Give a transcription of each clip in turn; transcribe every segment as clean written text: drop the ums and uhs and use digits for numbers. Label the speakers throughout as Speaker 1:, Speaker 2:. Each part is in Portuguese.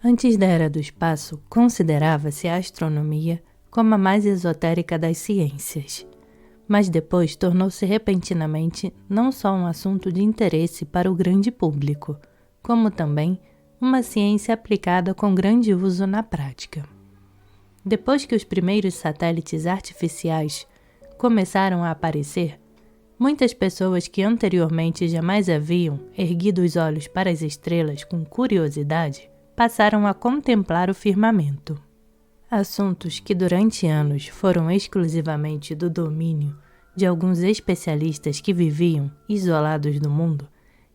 Speaker 1: Antes da Era do Espaço, considerava-se a astronomia como a mais esotérica das ciências, mas depois tornou-se repentinamente não só um assunto de interesse para o grande público, como também uma ciência aplicada com grande uso na prática. Depois que os primeiros satélites artificiais começaram a aparecer, muitas pessoas que anteriormente jamais haviam erguido os olhos para as estrelas com curiosidade passaram a contemplar o firmamento. Assuntos que durante anos foram exclusivamente do domínio de alguns especialistas que viviam isolados do mundo,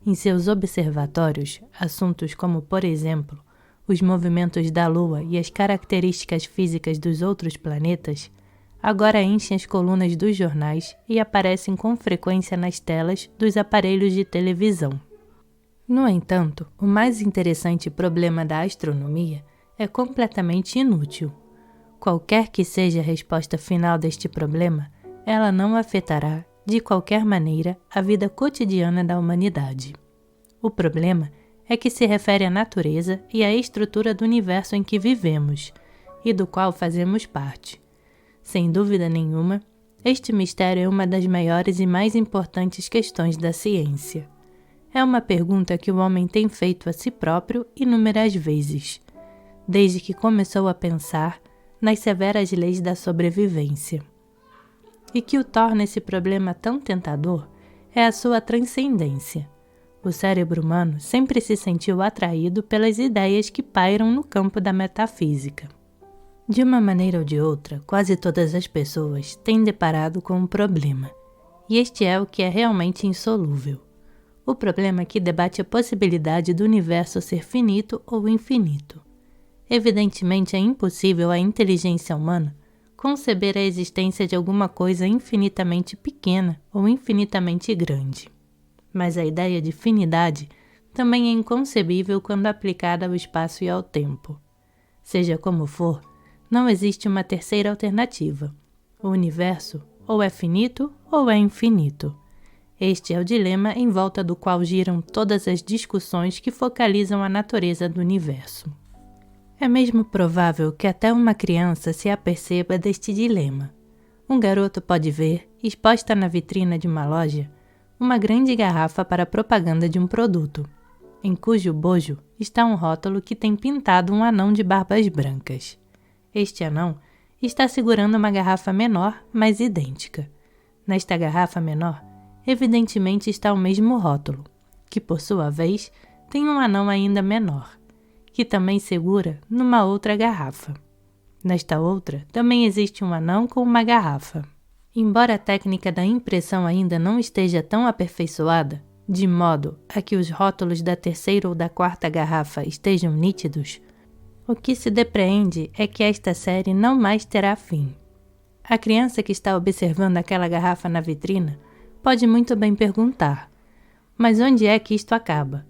Speaker 1: em seus observatórios, assuntos como, por exemplo, os movimentos da Lua e as características físicas dos outros planetas, agora enchem as colunas dos jornais e aparecem com frequência nas telas dos aparelhos de televisão. No entanto, o mais interessante problema da astronomia é completamente inútil. Qualquer que seja a resposta final deste problema, ela não afetará, de qualquer maneira, a vida cotidiana da humanidade. O problema é que se refere à natureza e à estrutura do universo em que vivemos e do qual fazemos parte. Sem dúvida nenhuma, este mistério é uma das maiores e mais importantes questões da ciência. É uma pergunta que o homem tem feito a si próprio inúmeras vezes, desde que começou a pensar nas severas leis da sobrevivência. E que o torna esse problema tão tentador é a sua transcendência. O cérebro humano sempre se sentiu atraído pelas ideias que pairam no campo da metafísica. De uma maneira ou de outra, quase todas as pessoas têm deparado com um problema, e este é o que é realmente insolúvel. O problema que debate a possibilidade do universo ser finito ou infinito. Evidentemente é impossível à inteligência humana conceber a existência de alguma coisa infinitamente pequena ou infinitamente grande. Mas a ideia de finidade também é inconcebível quando aplicada ao espaço e ao tempo. Seja como for, não existe uma terceira alternativa. O universo ou é finito ou é infinito. Este é o dilema em volta do qual giram todas as discussões que focalizam a natureza do universo. É mesmo provável que até uma criança se aperceba deste dilema. Um garoto pode ver, exposta na vitrina de uma loja, uma grande garrafa para propaganda de um produto, em cujo bojo está um rótulo que tem pintado um anão de barbas brancas. Este anão está segurando uma garrafa menor, mas idêntica. Nesta garrafa menor, evidentemente está o mesmo rótulo, que por sua vez tem um anão ainda menor, que também segura numa outra garrafa. Nesta outra, também existe um anão com uma garrafa. Embora a técnica da impressão ainda não esteja tão aperfeiçoada, de modo a que os rótulos da terceira ou da quarta garrafa estejam nítidos, o que se depreende é que esta série não mais terá fim. A criança que está observando aquela garrafa na vitrina pode muito bem perguntar: mas onde é que isto acaba?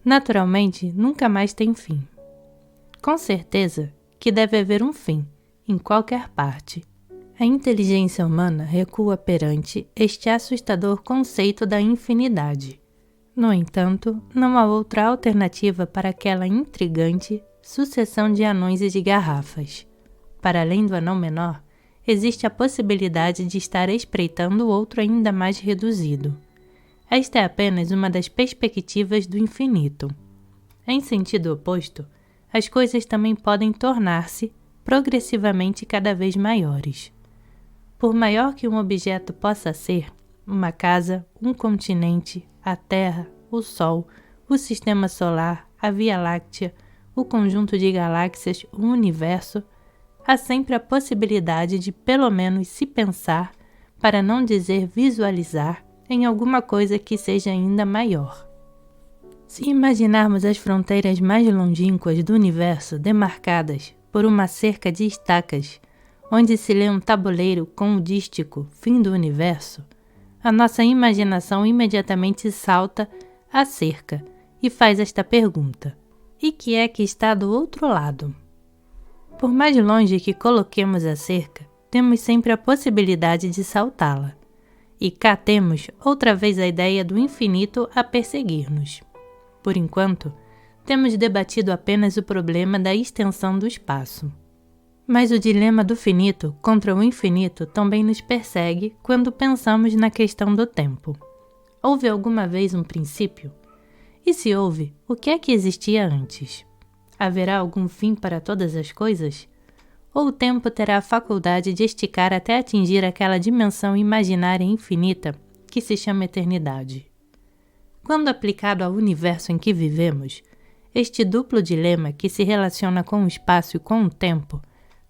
Speaker 1: Naturalmente, nunca mais tem fim. Com certeza que deve haver um fim, em qualquer parte. A inteligência humana recua perante este assustador conceito da infinidade. No entanto, não há outra alternativa para aquela intrigante sucessão de anões e de garrafas. Para além do anão menor, existe a possibilidade de estar espreitando outro ainda mais reduzido. Esta é apenas uma das perspectivas do infinito. Em sentido oposto, as coisas também podem tornar-se progressivamente cada vez maiores. Por maior que um objeto possa ser, uma casa, um continente, a Terra, o Sol, o Sistema Solar, a Via Láctea, o conjunto de galáxias, o universo, há sempre a possibilidade de pelo menos se pensar, para não dizer visualizar, em alguma coisa que seja ainda maior. Se imaginarmos as fronteiras mais longínquas do universo demarcadas por uma cerca de estacas, onde se lê um tabuleiro com o dístico fim do universo, a nossa imaginação imediatamente salta à cerca e faz esta pergunta: e que é que está do outro lado? Por mais longe que coloquemos a cerca, temos sempre a possibilidade de saltá-la. E cá temos outra vez a ideia do infinito a perseguir-nos. Por enquanto, temos debatido apenas o problema da extensão do espaço. Mas o dilema do finito contra o infinito também nos persegue quando pensamos na questão do tempo. Houve alguma vez um princípio? E se houve, o que é que existia antes? Haverá algum fim para todas as coisas? Ou o tempo terá a faculdade de esticar até atingir aquela dimensão imaginária infinita que se chama eternidade? Quando aplicado ao universo em que vivemos, este duplo dilema que se relaciona com o espaço e com o tempo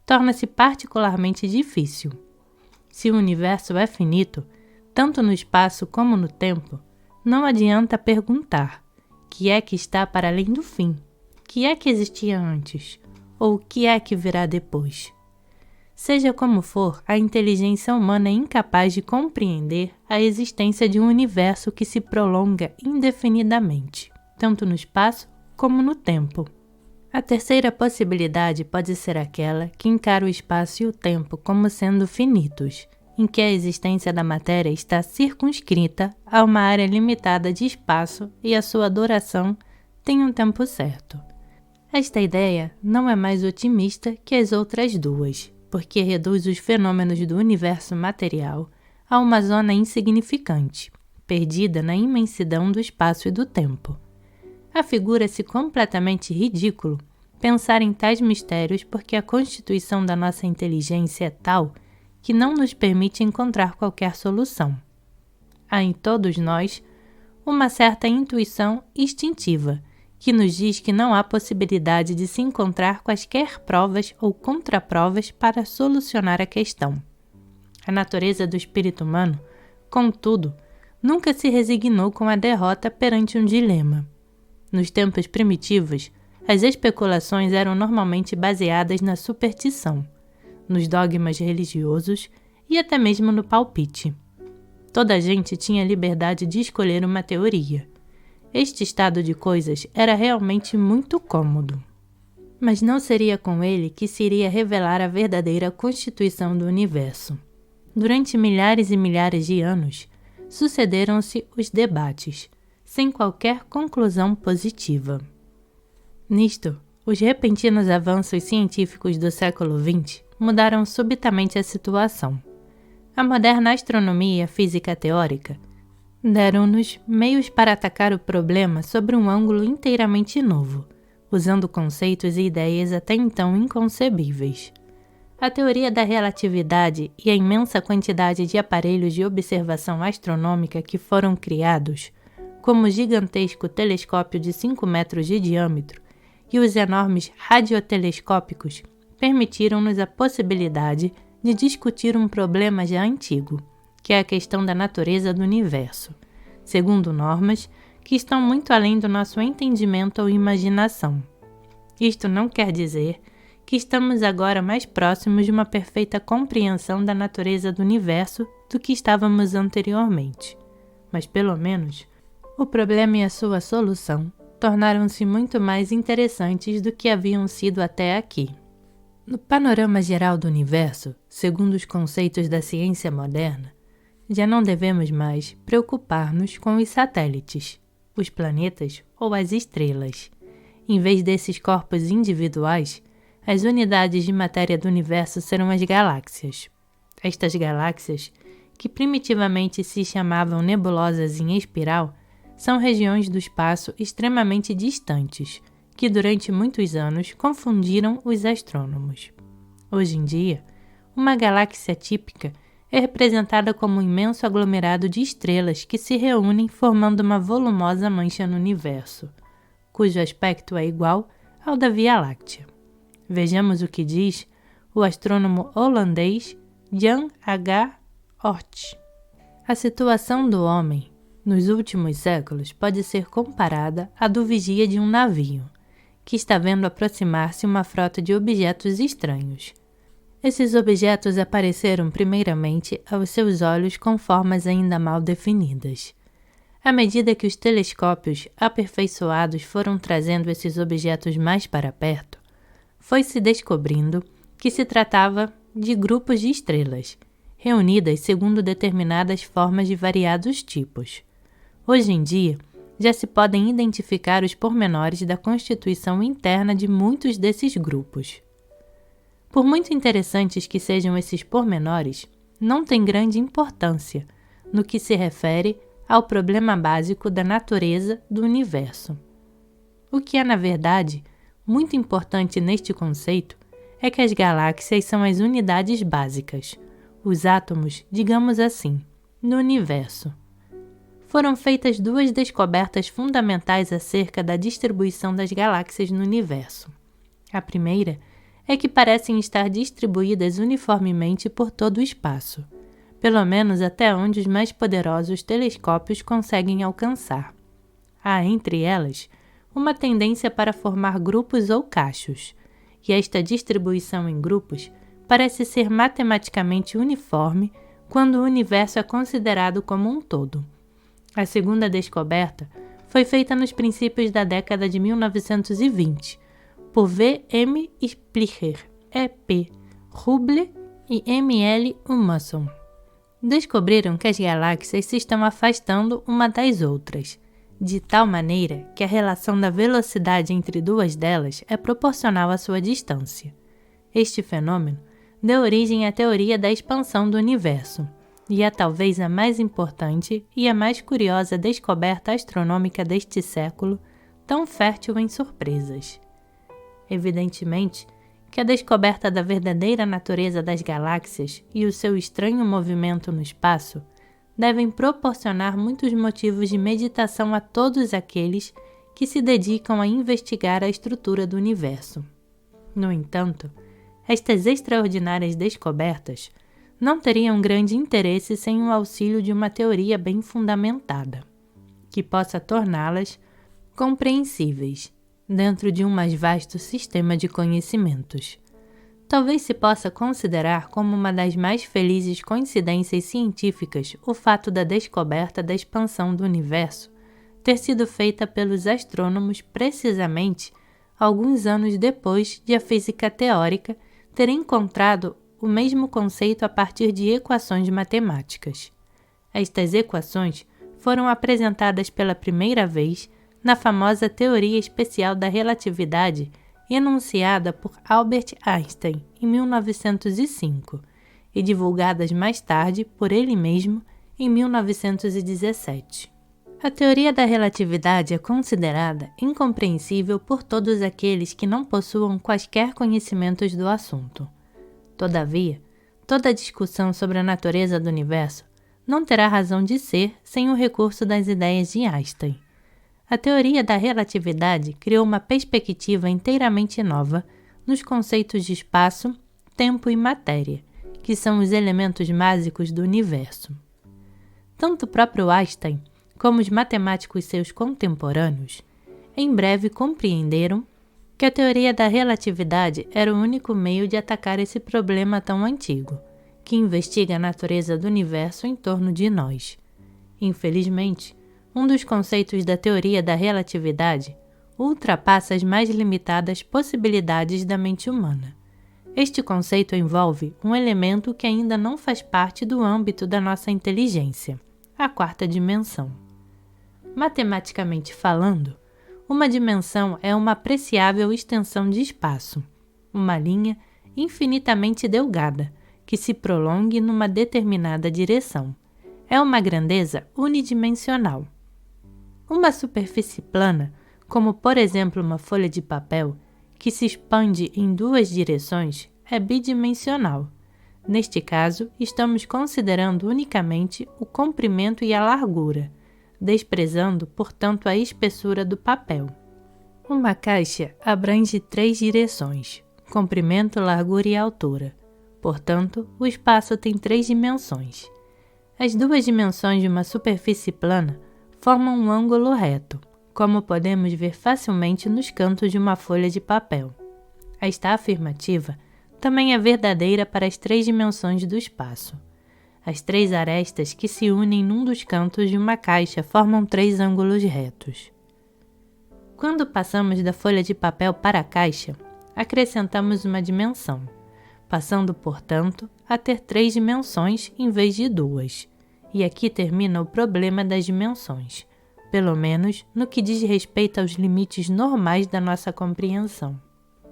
Speaker 1: torna-se particularmente difícil. Se o universo é finito, tanto no espaço como no tempo, não adianta perguntar: que é que está para além do fim? Que é que existia antes? Ou o que é que virá depois? Seja como for, a inteligência humana é incapaz de compreender a existência de um universo que se prolonga indefinidamente, tanto no espaço como no tempo. A terceira possibilidade pode ser aquela que encara o espaço e o tempo como sendo finitos, em que a existência da matéria está circunscrita a uma área limitada de espaço e a sua duração tem um tempo certo. Esta ideia não é mais otimista que as outras duas, porque reduz os fenômenos do universo material a uma zona insignificante, perdida na imensidão do espaço e do tempo. Afigura-se completamente ridículo pensar em tais mistérios porque a constituição da nossa inteligência é tal que não nos permite encontrar qualquer solução. Há em todos nós uma certa intuição instintiva que nos diz que não há possibilidade de se encontrar quaisquer provas ou contraprovas para solucionar a questão. A natureza do espírito humano, contudo, nunca se resignou com a derrota perante um dilema. Nos tempos primitivos, as especulações eram normalmente baseadas na superstição, nos dogmas religiosos e até mesmo no palpite. Toda a gente tinha liberdade de escolher uma teoria. Este estado de coisas era realmente muito cômodo. Mas não seria com ele que se iria revelar a verdadeira constituição do universo. Durante milhares e milhares de anos, sucederam-se os debates, sem qualquer conclusão positiva. Nisto, os repentinos avanços científicos do século XX mudaram subitamente a situação. A moderna astronomia e a física teórica deram-nos meios para atacar o problema sobre um ângulo inteiramente novo, usando conceitos e ideias até então inconcebíveis. A teoria da relatividade e a imensa quantidade de aparelhos de observação astronômica que foram criados, como o gigantesco telescópio de 5 metros de diâmetro e os enormes radiotelescópicos, permitiram-nos a possibilidade de discutir um problema já antigo, que é a questão da natureza do universo, segundo normas que estão muito além do nosso entendimento ou imaginação. Isto não quer dizer que estamos agora mais próximos de uma perfeita compreensão da natureza do universo do que estávamos anteriormente, mas pelo menos o problema e a sua solução tornaram-se muito mais interessantes do que haviam sido até aqui. No panorama geral do universo, segundo os conceitos da ciência moderna, já não devemos mais preocupar-nos com os satélites, os planetas ou as estrelas. Em vez desses corpos individuais, as unidades de matéria do universo serão as galáxias. Estas galáxias, que primitivamente se chamavam nebulosas em espiral, são regiões do espaço extremamente distantes, que durante muitos anos confundiram os astrônomos. Hoje em dia, uma galáxia típica é representada como um imenso aglomerado de estrelas que se reúnem formando uma volumosa mancha no universo, cujo aspecto é igual ao da Via Láctea. Vejamos o que diz o astrônomo holandês Jan H. Oort. A situação do homem nos últimos séculos pode ser comparada à do vigia de um navio, que está vendo aproximar-se uma frota de objetos estranhos. Esses objetos apareceram primeiramente aos seus olhos com formas ainda mal definidas. À medida que os telescópios aperfeiçoados foram trazendo esses objetos mais para perto, foi-se descobrindo que se tratava de grupos de estrelas, reunidas segundo determinadas formas de variados tipos. Hoje em dia, já se podem identificar os pormenores da constituição interna de muitos desses grupos. Por muito interessantes que sejam esses pormenores, não tem grande importância no que se refere ao problema básico da natureza do universo. O que é, na verdade, muito importante neste conceito é que as galáxias são as unidades básicas, os átomos, digamos assim, do universo. Foram feitas duas descobertas fundamentais acerca da distribuição das galáxias no universo. A primeira é que parecem estar distribuídas uniformemente por todo o espaço, pelo menos até onde os mais poderosos telescópios conseguem alcançar. Há entre elas uma tendência para formar grupos ou cachos, e esta distribuição em grupos parece ser matematicamente uniforme quando o universo é considerado como um todo. A segunda descoberta foi feita nos princípios da década de 1920, por V. M. Splicher, E. P. Hubble e M. L. Humason. Descobriram que as galáxias se estão afastando uma das outras, de tal maneira que a relação da velocidade entre duas delas é proporcional à sua distância. Este fenômeno deu origem à teoria da expansão do universo, e é talvez a mais importante e a mais curiosa descoberta astronômica deste século, tão fértil em surpresas. Evidentemente que a descoberta da verdadeira natureza das galáxias e o seu estranho movimento no espaço devem proporcionar muitos motivos de meditação a todos aqueles que se dedicam a investigar a estrutura do universo. No entanto, estas extraordinárias descobertas não teriam grande interesse sem o auxílio de uma teoria bem fundamentada, que possa torná-las compreensíveis dentro de um mais vasto sistema de conhecimentos. Talvez se possa considerar como uma das mais felizes coincidências científicas o fato da descoberta da expansão do universo ter sido feita pelos astrônomos precisamente alguns anos depois de a física teórica ter encontrado o mesmo conceito a partir de equações matemáticas. Estas equações foram apresentadas pela primeira vez na famosa teoria especial da relatividade enunciada por Albert Einstein em 1905 e divulgadas mais tarde por ele mesmo em 1917. A teoria da relatividade é considerada incompreensível por todos aqueles que não possuam quaisquer conhecimentos do assunto. Todavia, toda discussão sobre a natureza do universo não terá razão de ser sem o recurso das ideias de Einstein. A teoria da relatividade criou uma perspectiva inteiramente nova nos conceitos de espaço, tempo e matéria, que são os elementos básicos do universo. Tanto o próprio Einstein como os matemáticos seus contemporâneos, em breve compreenderam que a teoria da relatividade era o único meio de atacar esse problema tão antigo, que investiga a natureza do universo em torno de nós. Infelizmente, um dos conceitos da teoria da relatividade ultrapassa as mais limitadas possibilidades da mente humana. Este conceito envolve um elemento que ainda não faz parte do âmbito da nossa inteligência, a quarta dimensão. Matematicamente falando, uma dimensão é uma apreciável extensão de espaço, uma linha infinitamente delgada, que se prolongue numa determinada direção. É uma grandeza unidimensional. Uma superfície plana, como por exemplo uma folha de papel, que se expande em duas direções, é bidimensional. Neste caso, estamos considerando unicamente o comprimento e a largura, desprezando, portanto, a espessura do papel. Uma caixa abrange 3 direções: comprimento, largura e altura. Portanto, o espaço tem 3 dimensões. As 2 dimensões de uma superfície plana formam um ângulo reto, como podemos ver facilmente nos cantos de uma folha de papel. Esta afirmativa também é verdadeira para as 3 dimensões do espaço. As 3 arestas que se unem num dos cantos de uma caixa formam 3 ângulos retos. Quando passamos da folha de papel para a caixa, acrescentamos uma dimensão, passando, portanto, a ter 3 dimensões em vez de 2. E aqui termina o problema das dimensões, pelo menos no que diz respeito aos limites normais da nossa compreensão.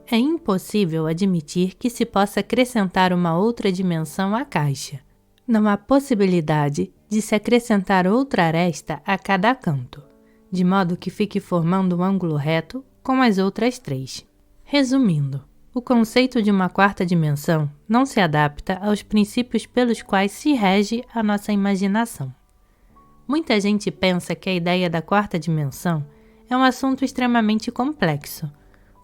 Speaker 1: É impossível admitir que se possa acrescentar uma outra dimensão à caixa. Não há possibilidade de se acrescentar outra aresta a cada canto, de modo que fique formando um ângulo reto com as outras três. Resumindo, o conceito de uma quarta dimensão não se adapta aos princípios pelos quais se rege a nossa imaginação. Muita gente pensa que a ideia da quarta dimensão é um assunto extremamente complexo,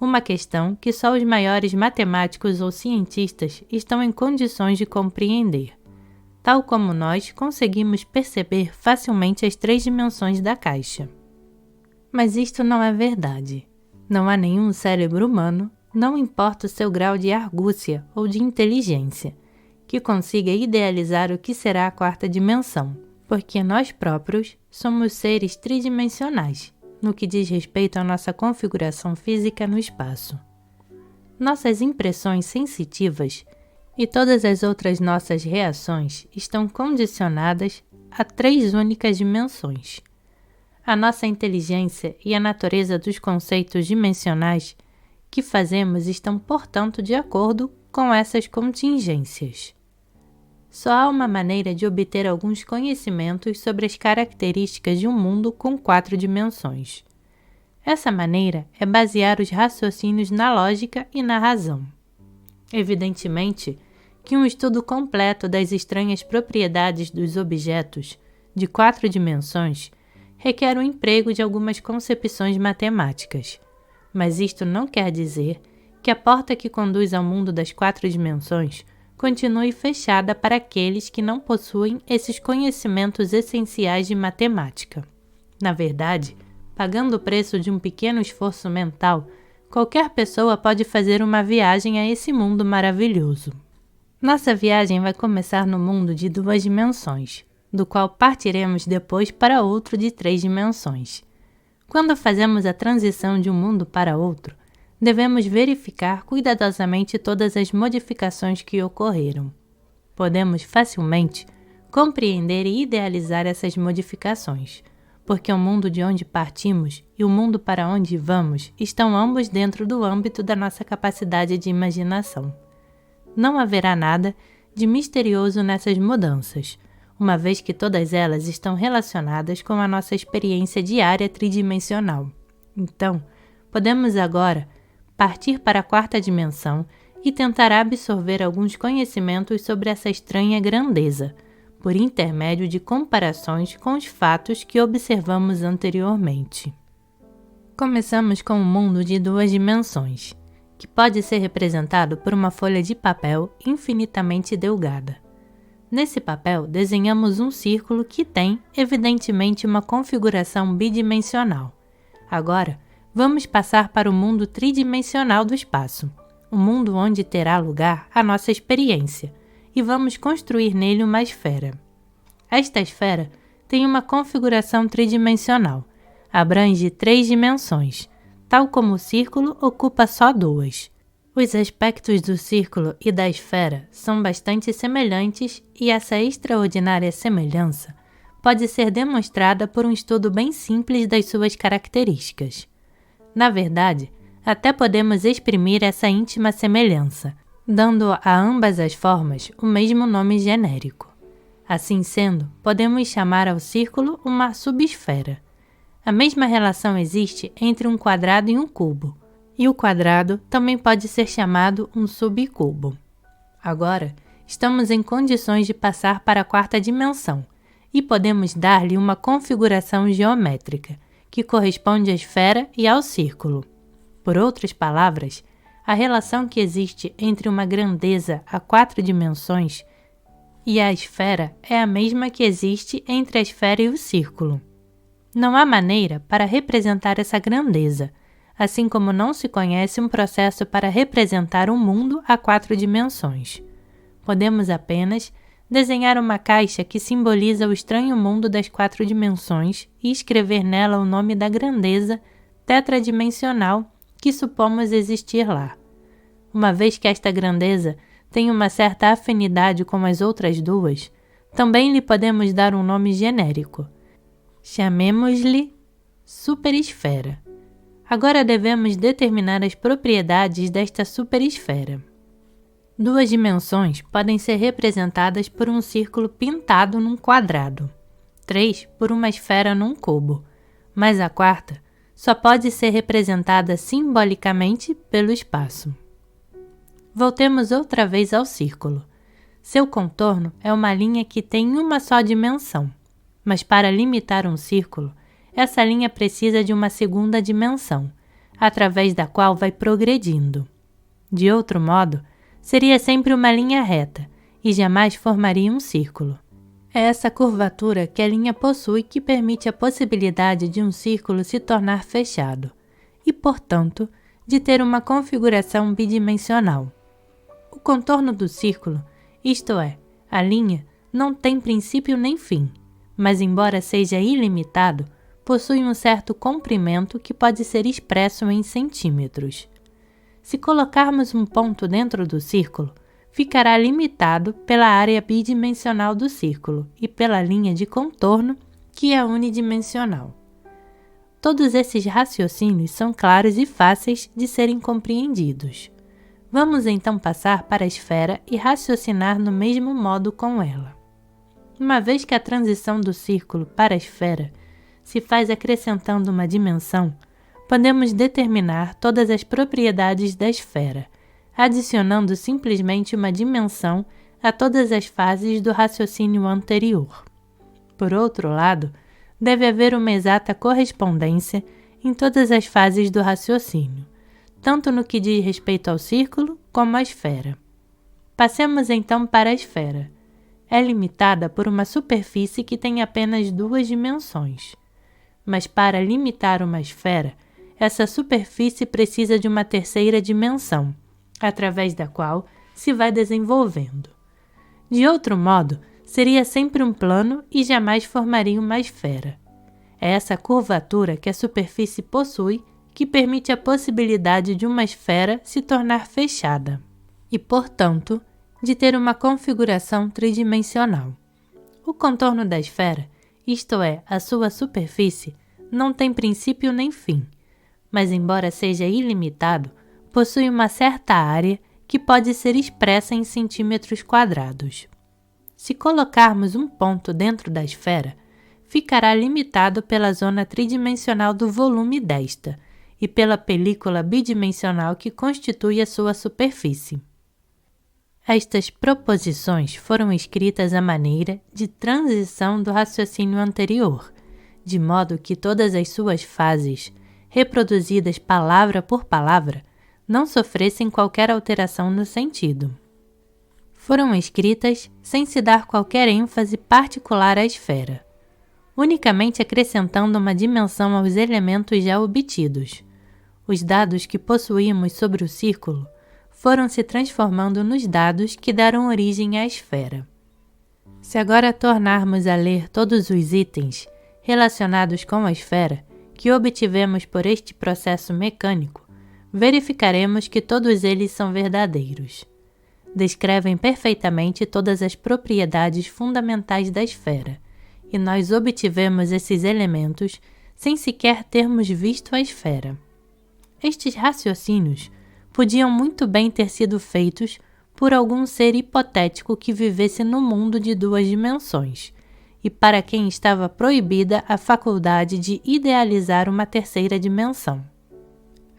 Speaker 1: uma questão que só os maiores matemáticos ou cientistas estão em condições de compreender, tal como nós conseguimos perceber facilmente as três dimensões da caixa. Mas isto não é verdade. Não há nenhum cérebro humano, não importa o seu grau de argúcia ou de inteligência, que consiga idealizar o que será a quarta dimensão, porque nós próprios somos seres tridimensionais, no que diz respeito à nossa configuração física no espaço. Nossas impressões sensitivas e todas as outras nossas reações estão condicionadas a três únicas dimensões. A nossa inteligência e a natureza dos conceitos dimensionais que fazemos estão, portanto, de acordo com essas contingências. Só há uma maneira de obter alguns conhecimentos sobre as características de um mundo com 4 dimensões. Essa maneira é basear os raciocínios na lógica e na razão. Evidentemente que um estudo completo das estranhas propriedades dos objetos de 4 dimensões requer o emprego de algumas concepções matemáticas, mas isto não quer dizer que a porta que conduz ao mundo das 4 dimensões continue fechada para aqueles que não possuem esses conhecimentos essenciais de matemática. Na verdade, pagando o preço de um pequeno esforço mental, qualquer pessoa pode fazer uma viagem a esse mundo maravilhoso. Nossa viagem vai começar no mundo de 2 dimensões, do qual partiremos depois para outro de 3 dimensões. Quando fazemos a transição de um mundo para outro, devemos verificar cuidadosamente todas as modificações que ocorreram. Podemos facilmente compreender e idealizar essas modificações, porque o mundo de onde partimos e o mundo para onde vamos estão ambos dentro do âmbito da nossa capacidade de imaginação. Não haverá nada de misterioso nessas mudanças, uma vez que todas elas estão relacionadas com a nossa experiência diária tridimensional. Então, podemos agora partir para a 4ª dimensão e tentar absorver alguns conhecimentos sobre essa estranha grandeza, por intermédio de comparações com os fatos que observamos anteriormente. Começamos com um mundo de 2 dimensões, que pode ser representado por uma folha de papel infinitamente delgada. Nesse papel, desenhamos um círculo que tem, evidentemente, uma configuração bidimensional. Agora, vamos passar para o mundo tridimensional do espaço, o mundo onde terá lugar a nossa experiência, e vamos construir nele uma esfera. Esta esfera tem uma configuração tridimensional, abrange 3 dimensões, tal como o círculo ocupa só 2. Os aspectos do círculo e da esfera são bastante semelhantes e essa extraordinária semelhança pode ser demonstrada por um estudo bem simples das suas características. Na verdade, até podemos exprimir essa íntima semelhança, dando a ambas as formas o mesmo nome genérico. Assim sendo, podemos chamar ao círculo uma subesfera. A mesma relação existe entre um quadrado e um cubo, e o quadrado também pode ser chamado um subcubo. Agora, estamos em condições de passar para a 4ª dimensão e podemos dar-lhe uma configuração geométrica, que corresponde à esfera e ao círculo. Por outras palavras, a relação que existe entre uma grandeza a 4 dimensões e a esfera é a mesma que existe entre a esfera e o círculo. Não há maneira para representar essa grandeza, assim como não se conhece um processo para representar um mundo a 4 dimensões. Podemos apenas desenhar uma caixa que simboliza o estranho mundo das 4 dimensões e escrever nela o nome da grandeza tetradimensional que supomos existir lá. Uma vez que esta grandeza tem uma certa afinidade com as outras duas, também lhe podemos dar um nome genérico. Chamemos-lhe superesfera. Agora devemos determinar as propriedades desta superesfera. Duas dimensões podem ser representadas por um círculo pintado num quadrado, 3 por uma esfera num cubo, mas a quarta só pode ser representada simbolicamente pelo espaço. Voltemos outra vez ao círculo. Seu contorno é uma linha que tem uma só dimensão, mas para limitar um círculo, essa linha precisa de uma segunda dimensão, através da qual vai progredindo. De outro modo, seria sempre uma linha reta e jamais formaria um círculo. É essa curvatura que a linha possui que permite a possibilidade de um círculo se tornar fechado e, portanto, de ter uma configuração bidimensional. O contorno do círculo, isto é, a linha, não tem princípio nem fim, mas embora seja ilimitado, possui um certo comprimento que pode ser expresso em centímetros. Se colocarmos um ponto dentro do círculo, ficará limitado pela área bidimensional do círculo e pela linha de contorno, que é unidimensional. Todos esses raciocínios são claros e fáceis de serem compreendidos. Vamos então passar para a esfera e raciocinar no mesmo modo com ela. Uma vez que a transição do círculo para a esfera se faz acrescentando uma dimensão, podemos determinar todas as propriedades da esfera, adicionando simplesmente uma dimensão a todas as fases do raciocínio anterior. Por outro lado, deve haver uma exata correspondência em todas as fases do raciocínio, tanto no que diz respeito ao círculo como à esfera. Passemos então para a esfera. É limitada por uma superfície que tem apenas duas dimensões. Mas para limitar uma esfera, essa superfície precisa de uma terceira dimensão, através da qual se vai desenvolvendo. De outro modo, seria sempre um plano e jamais formaria uma esfera. É essa curvatura que a superfície possui que permite a possibilidade de uma esfera se tornar fechada e, portanto, de ter uma configuração tridimensional. O contorno da esfera, isto é, a sua superfície, não tem princípio nem fim, mas embora seja ilimitado, possui uma certa área que pode ser expressa em centímetros quadrados. Se colocarmos um ponto dentro da esfera, ficará limitado pela zona tridimensional do volume desta e pela película bidimensional que constitui a sua superfície. Estas proposições foram escritas à maneira de transição do raciocínio anterior, de modo que todas as suas fases, reproduzidas palavra por palavra, não sofressem qualquer alteração no sentido. Foram escritas sem se dar qualquer ênfase particular à esfera, unicamente acrescentando uma dimensão aos elementos já obtidos. Os dados que possuímos sobre o círculo foram se transformando nos dados que deram origem à esfera. Se agora tornarmos a ler todos os itens relacionados com a esfera que obtivemos por este processo mecânico, verificaremos que todos eles são verdadeiros. Descrevem perfeitamente todas as propriedades fundamentais da esfera, e nós obtivemos esses elementos sem sequer termos visto a esfera. Estes raciocínios podiam muito bem ter sido feitos por algum ser hipotético que vivesse no mundo de duas dimensões, e para quem estava proibida a faculdade de idealizar uma terceira dimensão.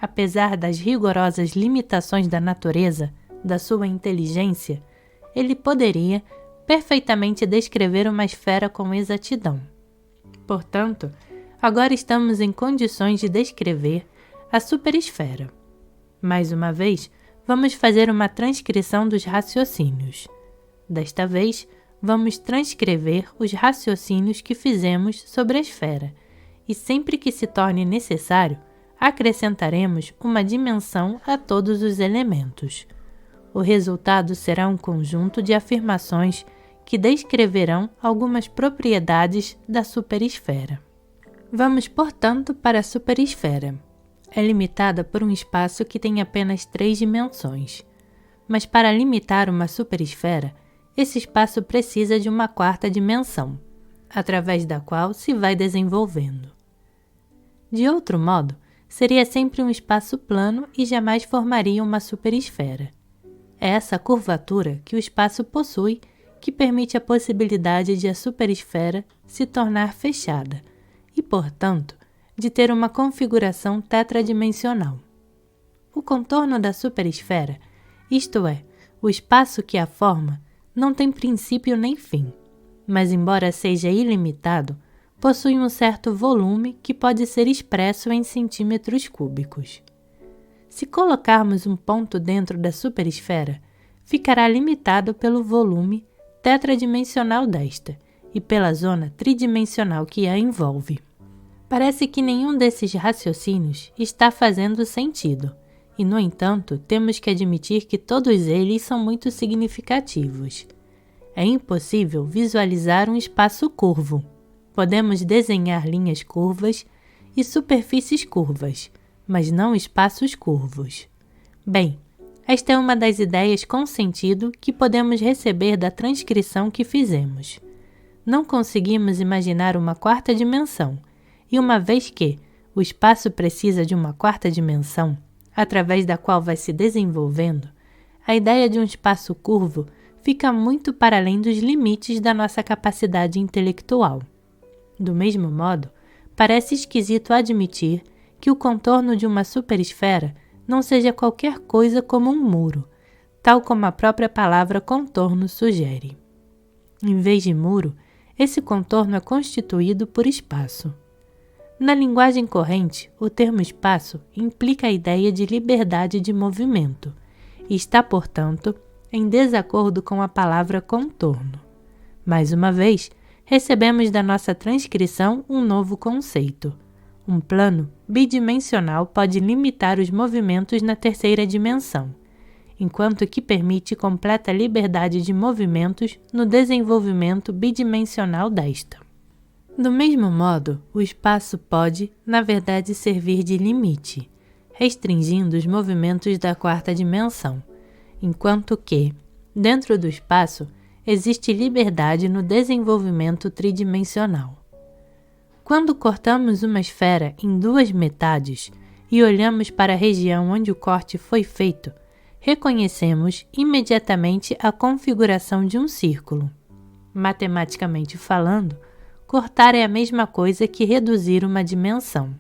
Speaker 1: Apesar das rigorosas limitações da natureza, da sua inteligência, ele poderia perfeitamente descrever uma esfera com exatidão. Portanto, agora estamos em condições de descrever a superesfera. Mais uma vez, vamos fazer uma transcrição dos raciocínios. Desta vez, vamos transcrever os raciocínios que fizemos sobre a esfera, e sempre que se torne necessário, acrescentaremos uma dimensão a todos os elementos. O resultado será um conjunto de afirmações que descreverão algumas propriedades da superesfera. Vamos, portanto, para a superesfera. É limitada por um espaço que tem apenas 3 dimensões. Mas para limitar uma superesfera, esse espaço precisa de uma quarta dimensão, através da qual se vai desenvolvendo. De outro modo, seria sempre um espaço plano e jamais formaria uma superesfera. É essa curvatura que o espaço possui que permite a possibilidade de a superesfera se tornar fechada e, portanto, de ter uma configuração tetradimensional. O contorno da superesfera, isto é, o espaço que a forma, não tem princípio nem fim, mas embora seja ilimitado, possui um certo volume que pode ser expresso em centímetros cúbicos. Se colocarmos um ponto dentro da superesfera, ficará limitado pelo volume tetradimensional desta e pela zona tridimensional que a envolve. Parece que nenhum desses raciocínios está fazendo sentido, e, no entanto, temos que admitir que todos eles são muito significativos. É impossível visualizar um espaço curvo. Podemos desenhar linhas curvas e superfícies curvas, mas não espaços curvos. Bem, esta é uma das ideias com sentido que podemos receber da transcrição que fizemos. Não conseguimos imaginar uma quarta dimensão, e uma vez que o espaço precisa de uma quarta dimensão, através da qual vai se desenvolvendo, a ideia de um espaço curvo fica muito para além dos limites da nossa capacidade intelectual. Do mesmo modo, parece esquisito admitir que o contorno de uma superesfera não seja qualquer coisa como um muro, tal como a própria palavra contorno sugere. Em vez de muro, esse contorno é constituído por espaço. Na linguagem corrente, o termo espaço implica a ideia de liberdade de movimento e está, portanto, em desacordo com a palavra contorno. Mais uma vez, recebemos da nossa transcrição um novo conceito. Um plano bidimensional pode limitar os movimentos na terceira dimensão, enquanto que permite completa liberdade de movimentos no desenvolvimento bidimensional desta. Do mesmo modo, o espaço pode, na verdade, servir de limite, restringindo os movimentos da quarta dimensão, enquanto que, dentro do espaço, existe liberdade no desenvolvimento tridimensional. Quando cortamos uma esfera em duas metades e olhamos para a região onde o corte foi feito, reconhecemos imediatamente a configuração de um círculo. Matematicamente falando, cortar é a mesma coisa que reduzir uma dimensão.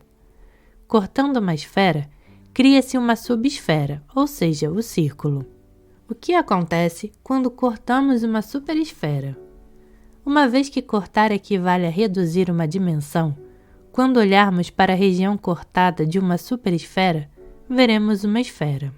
Speaker 1: Cortando uma esfera, cria-se uma subesfera, ou seja, o círculo. O que acontece quando cortamos uma superesfera? Uma vez que cortar equivale a reduzir uma dimensão, quando olharmos para a região cortada de uma superesfera, veremos uma esfera.